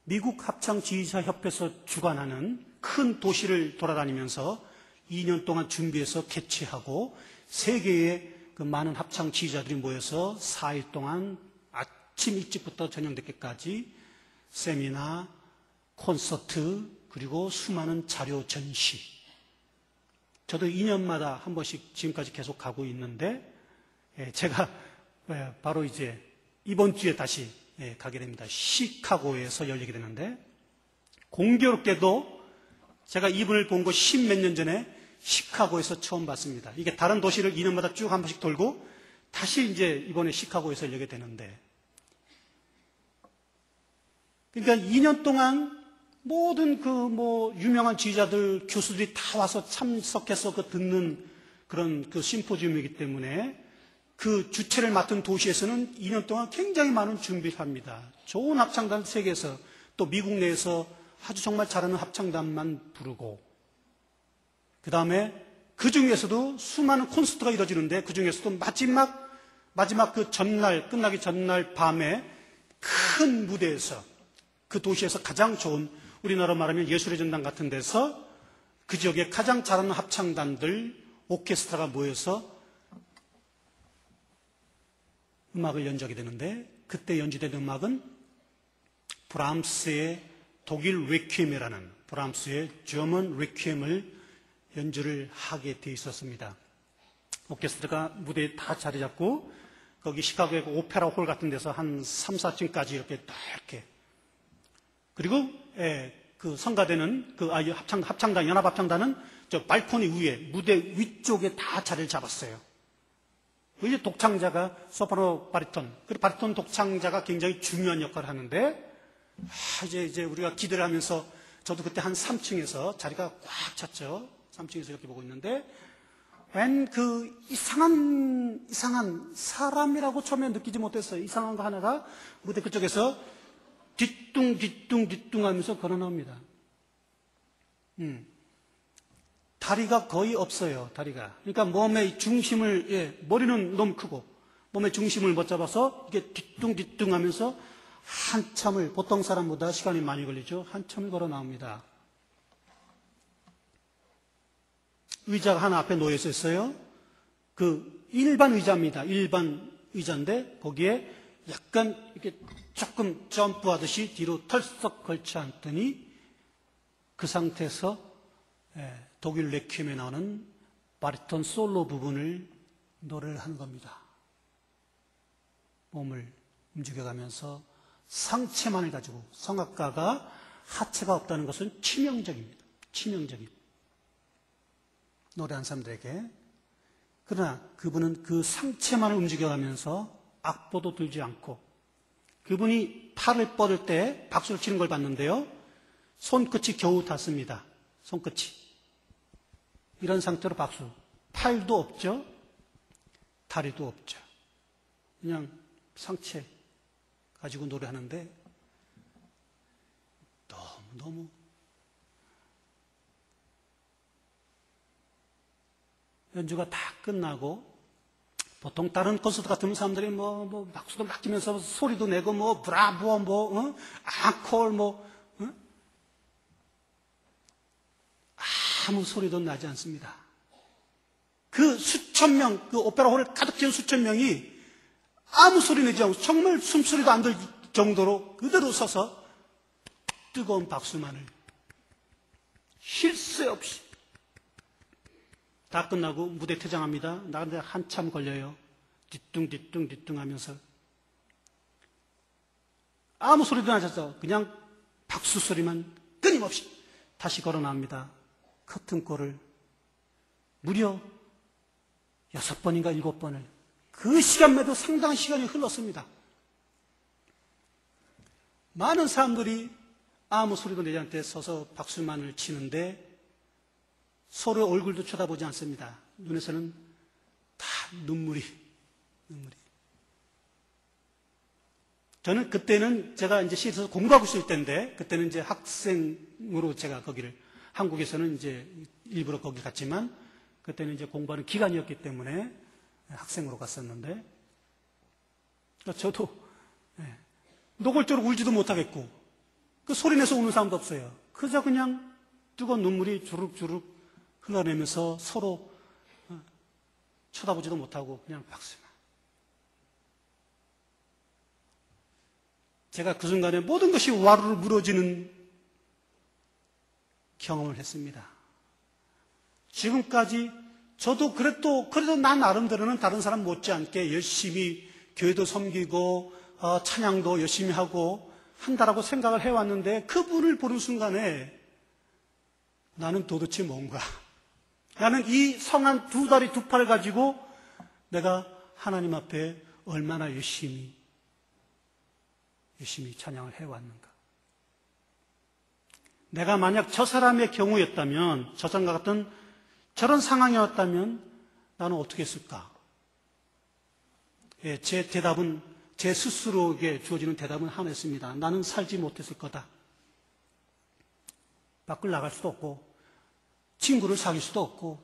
미국 합창지휘자 협회에서 주관하는 큰 도시를 돌아다니면서 2년 동안 준비해서 개최하고 세계에 그 많은 합창 지휘자들이 모여서 4일 동안 아침 일찍부터 저녁 늦게까지 세미나, 콘서트, 그리고 수많은 자료 전시. 저도 2년마다 한 번씩 지금까지 계속 가고 있는데, 제가 바로 이제 이번 주에 다시 가게 됩니다. 시카고에서 열리게 되는데, 공교롭게도 제가 이분을 본 거 10몇 년 전에 시카고에서 처음 봤습니다. 이게 다른 도시를 2년마다 쭉 한 번씩 돌고 다시 이제 이번에 시카고에서 열리게 되는데, 그러니까 2년 동안 모든 유명한 지휘자들, 교수들이 다 와서 참석해서 듣는 그런 심포지움이기 때문에 그 주체를 맡은 도시에서는 2년 동안 굉장히 많은 준비를 합니다. 좋은 합창단 세계에서 또 미국 내에서 아주 정말 잘하는 합창단만 부르고, 그 다음에 그 중에서도 수많은 콘서트가 이루어지는데, 그 중에서도 마지막 그 전날, 끝나기 전날 밤에 큰 무대에서 그 도시에서 가장 좋은, 우리나라 말하면 예술의 전당 같은 데서 그 지역에 가장 잘하는 합창단들, 오케스트라가 모여서 음악을 연주하게 되는데, 그때 연주된 음악은 브람스의 독일 리퀴엠이라는, 브람스의 저먼 리퀴엠을 연주를 하게 돼 있었습니다. 오케스트라가 무대에 다 자리 잡고 거기 시카고의 오페라 홀 같은 데서 한 3, 4층까지 이렇게 그리고 그 성가대는 합창단, 연합합창단은 저 발코니 위에, 무대 위쪽에 다 자리를 잡았어요. 이제 독창자가 소프라노, 바리톤, 그리고 바리톤 독창자가 굉장히 중요한 역할을 하는데, 이제 우리가 기대를 하면서, 저도 그때 한 3층에서 자리가 꽉 찼죠. 3층에서 이렇게 보고 있는데, 웬 이상한 사람이라고 처음에 느끼지 못했어요. 이상한 거 하나가 무대 그쪽에서 뒤뚱 하면서 걸어 나옵니다. 다리가 거의 없어요, 다리가. 그러니까 몸의 중심을, 머리는 너무 크고, 몸의 중심을 못 잡아서 이게 뒤뚱 하면서 한참을, 보통 사람보다 시간이 많이 걸리죠. 한참을 걸어 나옵니다. 의자가 하나 앞에 놓여 있었어요. 그 일반 의자입니다. 일반 의자인데 거기에 약간 이렇게 조금 점프하듯이 뒤로 털썩 걸쳐 앉더니 그 상태에서 독일 레퀴엠에 나오는 바리톤 솔로 부분을 노래를 하는 겁니다. 몸을 움직여가면서 상체만을 가지고, 성악가가 하체가 없다는 것은 치명적입니다. 치명적인. 노래한 사람들에게. 그러나 그분은 그 상체만을 움직여가면서 악보도 들지 않고, 그분이 팔을 뻗을 때 박수를 치는 걸 봤는데요, 손끝이 겨우 닿습니다. 손끝이. 이런 상태로 박수. 팔도 없죠, 다리도 없죠. 그냥 상체 가지고 노래하는데 너무 연주가 다 끝나고, 보통 다른 콘서트 같으면 사람들이 박수도 막 치면서 소리도 내고 브라보 앙콜 아무 소리도 나지 않습니다. 그 수천 명, 그 오페라 홀을 가득 채운 수천 명이 아무 소리 내지 않고 정말 숨소리도 안 들 정도로 그대로 서서 뜨거운 박수만을 쉴 새 없이. 다 끝나고 무대 퇴장합니다. 나가는데 한참 걸려요. 뒤뚱 하면서 아무 소리도 나지 않아서 그냥 박수 소리만 끊임없이 다시 걸어 나옵니다. 커튼콜을 무려 6번인가 7번을, 그 시간에도 상당한 시간이 흘렀습니다. 많은 사람들이 아무 소리도 내지 않게 서서 박수만을 치는데 서로의 얼굴도 쳐다보지 않습니다. 눈에서는 다 눈물이. 저는 그때는 제가 이제 시에서 공부하고 있을 때인데, 그때는 이제 학생으로 제가 거기를, 한국에서는 이제 일부러 거기 갔지만, 그때는 이제 공부하는 기간이었기 때문에 학생으로 갔었는데, 저도 노골적으로 울지도 못하겠고, 그 소리 내서 우는 사람도 없어요. 그저 그냥 뜨거운 눈물이 주룩주룩 흘러내면서 서로 쳐다보지도 못하고 그냥 박수만. 제가 그 순간에 모든 것이 와르르 무너지는 경험을 했습니다. 지금까지 저도 그래도 나 나름대로는 다른 사람 못지않게 열심히 교회도 섬기고 찬양도 열심히 하고 한다라고 생각을 해왔는데 그분을 보는 순간에 나는 도대체 뭔가? 나는 이 성한 두 다리 두 팔을 가지고 내가 하나님 앞에 얼마나 열심히 찬양을 해왔는가? 내가 만약 저 사람의 경우였다면, 저 사람과 같은 저런 상황이었다면 나는 어떻게 했을까? 예, 제 대답은, 제 스스로에게 주어지는 대답은 하나였습니다. 나는 살지 못했을 거다. 밖을 나갈 수도 없고, 친구를 사귈 수도 없고,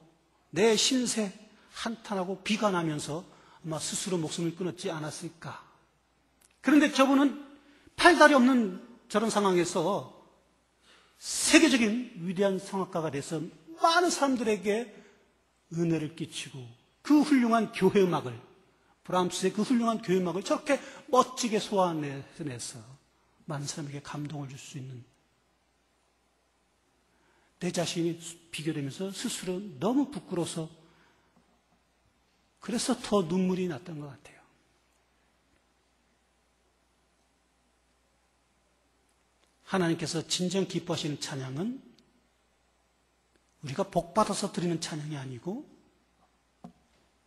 내 신세 한탄하고 비관하면서 아마 스스로 목숨을 끊었지 않았을까? 그런데 저분은 팔다리 없는 저런 상황에서 세계적인 위대한 성악가가 돼서 많은 사람들에게 은혜를 끼치고 그 훌륭한 교회 음악을, 브람스의 그 훌륭한 교회 음악을 저렇게 멋지게 소화해내서 많은 사람에게 감동을 줄 수 있는, 내 자신이 비교되면서 스스로 너무 부끄러워서 그래서 더 눈물이 났던 것 같아요. 하나님께서 진정 기뻐하시는 찬양은 우리가 복받아서 드리는 찬양이 아니고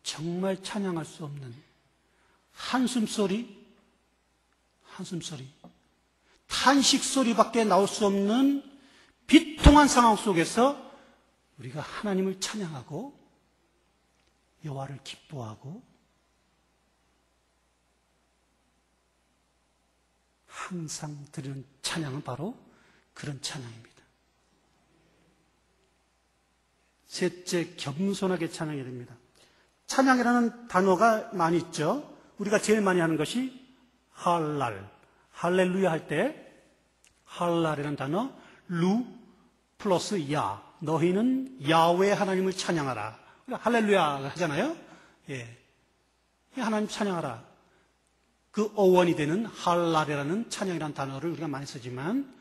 정말 찬양할 수 없는 한숨소리, 탄식소리밖에 나올 수 없는 비통한 상황 속에서 우리가 하나님을 찬양하고 여호와를 기뻐하고 항상 드리는 찬양은 바로 그런 찬양입니다. 셋째, 겸손하게 찬양해야 됩니다. 찬양이라는 단어가 많이 있죠. 우리가 제일 많이 하는 것이 할렐루야 할 때 할랄이라는 단어, 루 플러스 야, 너희는 야훼 하나님을 찬양하라. 우리가 할렐루야 하잖아요. 예, 하나님 찬양하라. 그 어원이 되는 할랄이라는 찬양이라는 단어를 우리가 많이 쓰지만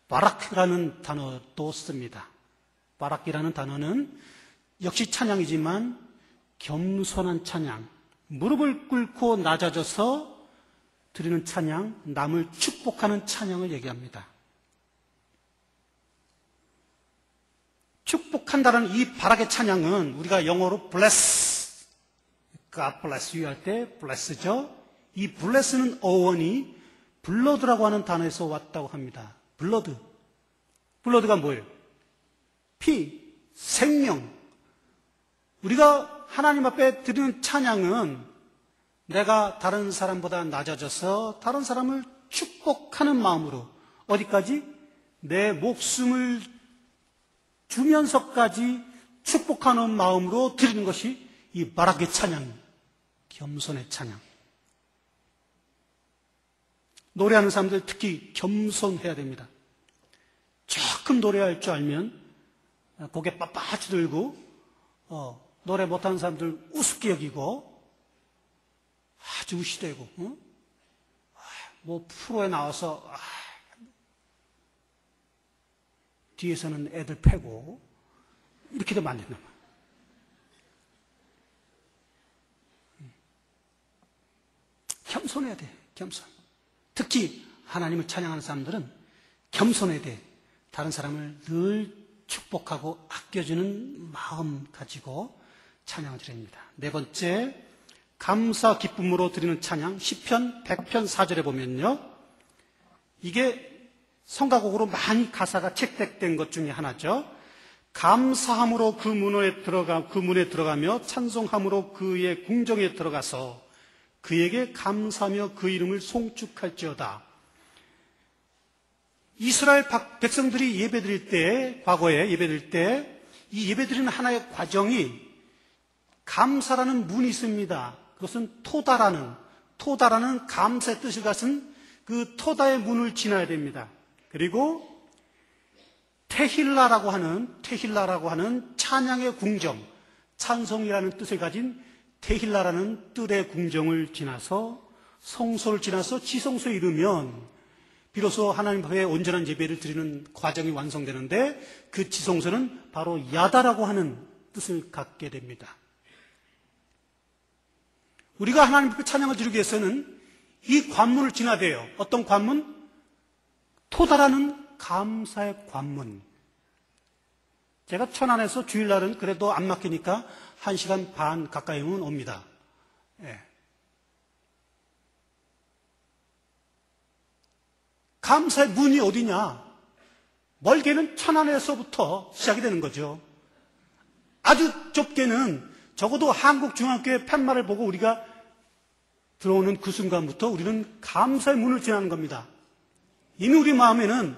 바락이라는 단어도 씁니다. 바락이라는 단어는 역시 찬양이지만 겸손한 찬양, 무릎을 꿇고 낮아져서 드리는 찬양, 남을 축복하는 찬양을 얘기합니다. 축복한다는 이 바락의 찬양은 우리가 영어로 bless, God bless you 할 때 bless죠. 이 bless는 어원이 blood라고 하는 단어에서 왔다고 합니다. blood가 뭐예요? 피, 생명. 우리가 하나님 앞에 드리는 찬양은 내가 다른 사람보다 낮아져서 다른 사람을 축복하는 마음으로, 어디까지? 내 목숨을 주면서까지 축복하는 마음으로 드리는 것이 이 바락의 찬양, 겸손의 찬양. 노래하는 사람들 특히 겸손해야 됩니다. 조금 노래할 줄 알면 고개 빳빳이 들고 노래 못하는 사람들 우습게 여기고 아주 무시되고 뭐 프로에 나와서 뒤에서는 애들 패고 이렇게 되면 안 된다. 겸손해야 돼. 겸손. 특히 하나님을 찬양하는 사람들은 겸손해야 돼. 다른 사람을 늘 축복하고 아껴주는 마음 가지고 찬양을 드립니다. 네 번째, 감사 기쁨으로 드리는 찬양, 시편 100편 4절에 보면요, 이게 성가곡으로 많이 가사가 채택된 것 중에 하나죠. 감사함으로 그 문에 들어가며 찬송함으로 그의 궁정에 들어가서 그에게 감사하며 그 이름을 송축할지어다. 이스라엘 백성들이 예배드릴 때, 과거에 예배드릴 때 이 예배드리는 하나의 과정이 감사라는 문이 있습니다. 그것은 토다라는 감사의 뜻을 가진 그 토다의 문을 지나야 됩니다. 그리고 테힐라라고 하는 찬양의 궁정, 찬송이라는 뜻을 가진 테힐라라는 뜰의 궁정을 지나서 성소를 지나서 지성소에 이르면 비로소 하나님 앞에 온전한 예배를 드리는 과정이 완성되는데 그 지성소는 바로 야다라고 하는 뜻을 갖게 됩니다. 우리가 하나님 앞에 찬양을 드리기 위해서는 이 관문을 지나야 돼요. 어떤 관문? 토다라는 감사의 관문. 제가 천안에서 주일날은 그래도 안 막히니까 1시간 반 가까이면 옵니다. 예. 감사의 문이 어디냐? 멀게는 천안에서부터 시작이 되는 거죠. 아주 좁게는 적어도 한국중앙교회 팻말을 보고 우리가 들어오는 그 순간부터 우리는 감사의 문을 지나는 겁니다. 이미 우리 마음에는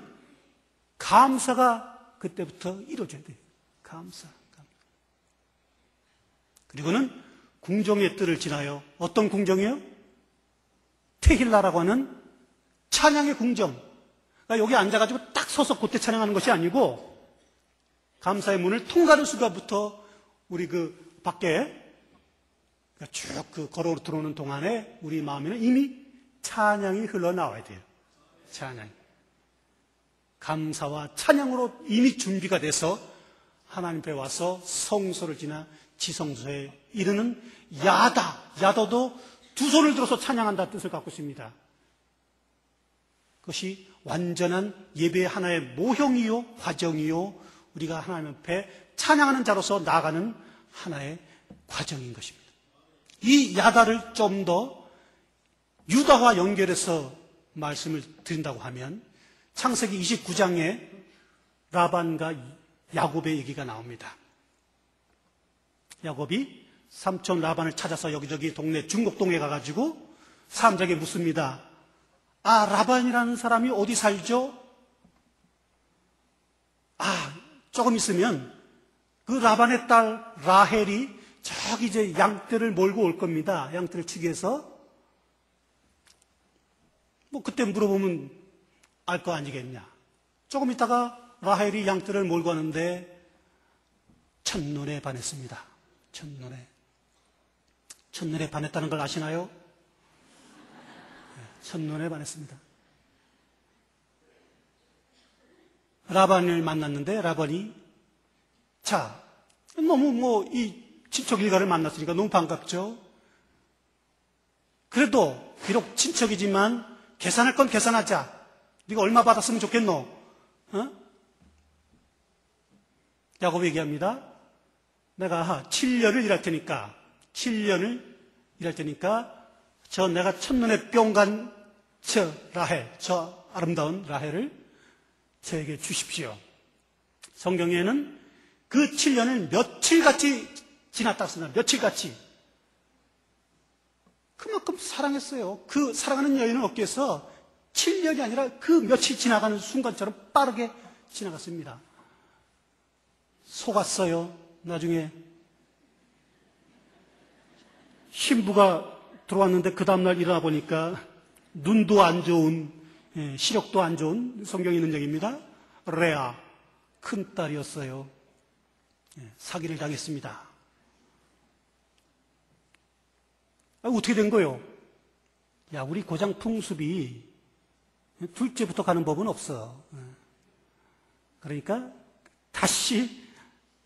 감사가 그때부터 이루어져야 돼요. 감사. 그리고는 궁정의 뜰을 지나요. 어떤 궁정이요? 테힐라라고 하는 찬양의 궁정. 그러니까 여기 앉아가지고 딱 서서 그때 찬양하는 것이 아니고 감사의 문을 통과하는 순간부터 우리 그 밖에 쭉 그 걸어 들어오는 동안에 우리 마음에는 이미 찬양이 흘러나와야 돼요. 찬양. 감사와 찬양으로 이미 준비가 돼서 하나님 앞에 와서 성소를 지나 지성소에 이르는 야다. 야도도 두 손을 들어서 찬양한다 뜻을 갖고 있습니다. 그것이 완전한 예배의 하나의 모형이요, 과정이요, 우리가 하나님 앞에 찬양하는 자로서 나아가는 하나의 과정인 것입니다. 이 야다를 좀 더 유다와 연결해서 말씀을 드린다고 하면 창세기 29장에 라반과 야곱의 얘기가 나옵니다. 야곱이 삼촌 라반을 찾아서 여기저기 동네 중곡동에 가가지고 사람들에게 묻습니다. 아, 라반이라는 사람이 어디 살죠? 조금 있으면 그 라반의 딸 라헬이 저기 이제 양떼를 몰고 올 겁니다. 양떼를 치기 위해서. 그때 물어보면 알 거 아니겠냐. 조금 있다가 라헬이 양떼를 몰고 왔는데 첫눈에 반했습니다. 첫눈에 반했다는 걸 아시나요? 첫눈에 반했습니다. 라반을 만났는데 라반이 너무 이 친척 일가를 만났으니까 너무 반갑죠. 그래도 비록 친척이지만 계산할 건 계산하자. 네가 얼마 받았으면 좋겠노? 야곱이 얘기합니다. 내가 7년을 일할 테니까 내가 첫눈에 뿅 간 라헬, 저 아름다운 라헬을 저에게 주십시오. 성경에는 그 7년을 며칠같이 지났다고 씁니다. 며칠같이. 그만큼 사랑했어요. 그 사랑하는 여인은 어깨에서 7년이 아니라 그 며칠 지나가는 순간처럼 빠르게 지나갔습니다. 속았어요. 나중에 신부가 들어왔는데 그 다음날 일어나 보니까 눈도 안 좋은, 시력도 안 좋은 성경에 있는 얘기입니다. 레아, 큰딸이었어요. 사기를 당했습니다. 어떻게 된 거요? 우리 고장 풍습이 둘째부터 가는 법은 없어. 그러니까 다시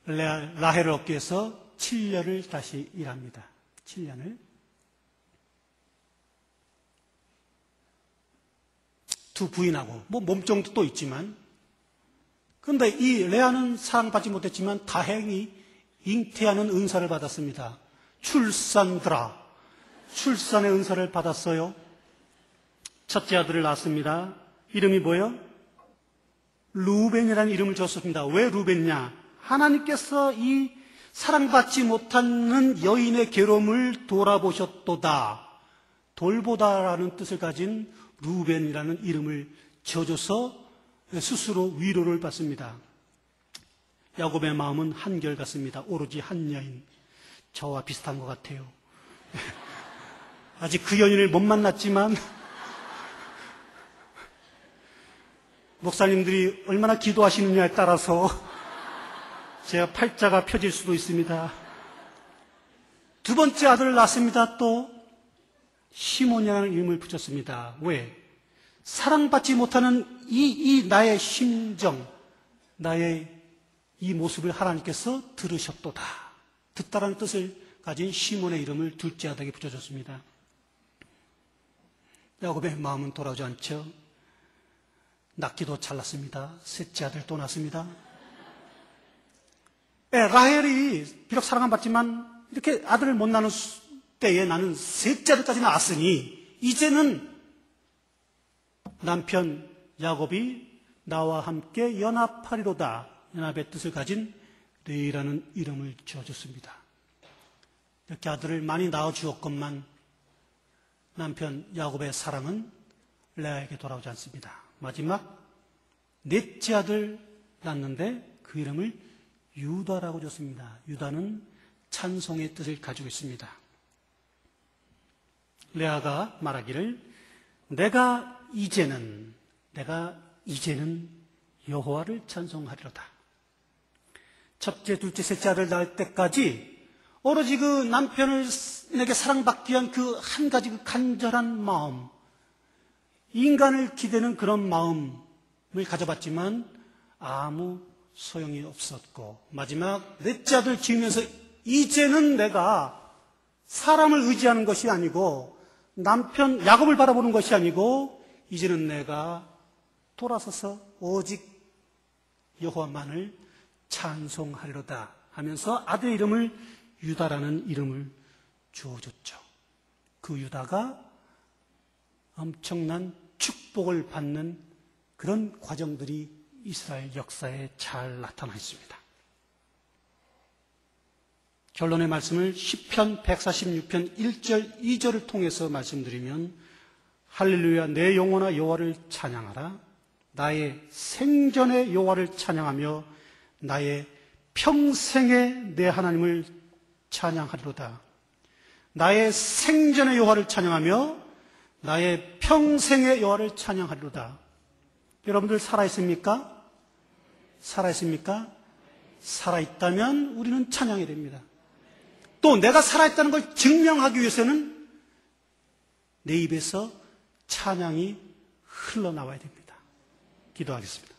라헬을 얻기 위해서 7년을 다시 일합니다. 7년을. 두 부인하고, 몸정도 또 있지만. 그런데 이 레아는 사랑받지 못했지만 다행히 잉태하는 은사를 받았습니다. 출산의 은사를 받았어요. 첫째 아들을 낳았습니다. 이름이 뭐예요? 루벤이라는 이름을 줬습니다. 왜 루벤이냐? 하나님께서 이 사랑받지 못하는 여인의 괴로움을 돌아보셨도다. 돌보다라는 뜻을 가진 루벤이라는 이름을 지어줘서 스스로 위로를 받습니다. 야곱의 마음은 한결같습니다. 오로지 한 여인. 저와 비슷한 것 같아요. 아직 그 여인을 못 만났지만 목사님들이 얼마나 기도하시느냐에 따라서 제가 팔자가 펴질 수도 있습니다. 두 번째 아들을 낳습니다. 또 시몬이라는 이름을 붙였습니다. 왜? 사랑받지 못하는 이 나의 심정, 나의 이 모습을 하나님께서 들으셨도다. 듣다라는 뜻을 가진 시몬의 이름을 둘째 아들에게 붙여줬습니다. 야곱의 마음은 돌아오지 않죠. 낳기도 잘났습니다. 셋째 아들 또 낳습니다. 라헬이 비록 사랑은 받지만 이렇게 아들을 못 낳는 때에 나는 셋째 아들까지 낳았으니 이제는 남편 야곱이 나와 함께 연합하리로다. 연합의 뜻을 가진 레이라는 이름을 지어줬습니다. 이렇게 아들을 많이 낳아주었건만 남편 야곱의 사랑은 레아에게 돌아오지 않습니다. 마지막 넷째 아들 낳는데 그 이름을 유다라고 줬습니다. 유다는 찬송의 뜻을 가지고 있습니다. 레아가 말하기를 내가 이제는 여호와를 찬송하리로다. 첫째, 둘째, 셋째 아들 낳을 때까지 오로지 그 남편에게 사랑받기 위한 그 한 가지 그 간절한 마음, 인간을 기대는 그런 마음을 가져봤지만 아무 소용이 없었고, 마지막 넷째 아들 지으면서 이제는 내가 사람을 의지하는 것이 아니고 남편 야곱을 바라보는 것이 아니고 이제는 내가 돌아서서 오직 여호와만을 찬송하리로다 하면서 아들 이름을 유다라는 이름을 주어줬죠. 그 유다가 엄청난 축복을 받는 그런 과정들이 이스라엘 역사에 잘 나타나 있습니다. 결론의 말씀을 시편 146편 1절 2절을 통해서 말씀드리면 할렐루야 내 영혼아 여호와를 찬양하라. 나의 생전의 여호와를 찬양하며 나의 평생에 내 하나님을 찬양하리로다. 나의 생전의 여호와를 찬양하며 나의 평생의 여호와를 찬양하리로다. 여러분들 살아있습니까? 살아있습니까? 살아있다면 우리는 찬양해야 됩니다. 또 내가 살아있다는 걸 증명하기 위해서는 내 입에서 찬양이 흘러나와야 됩니다. 기도하겠습니다.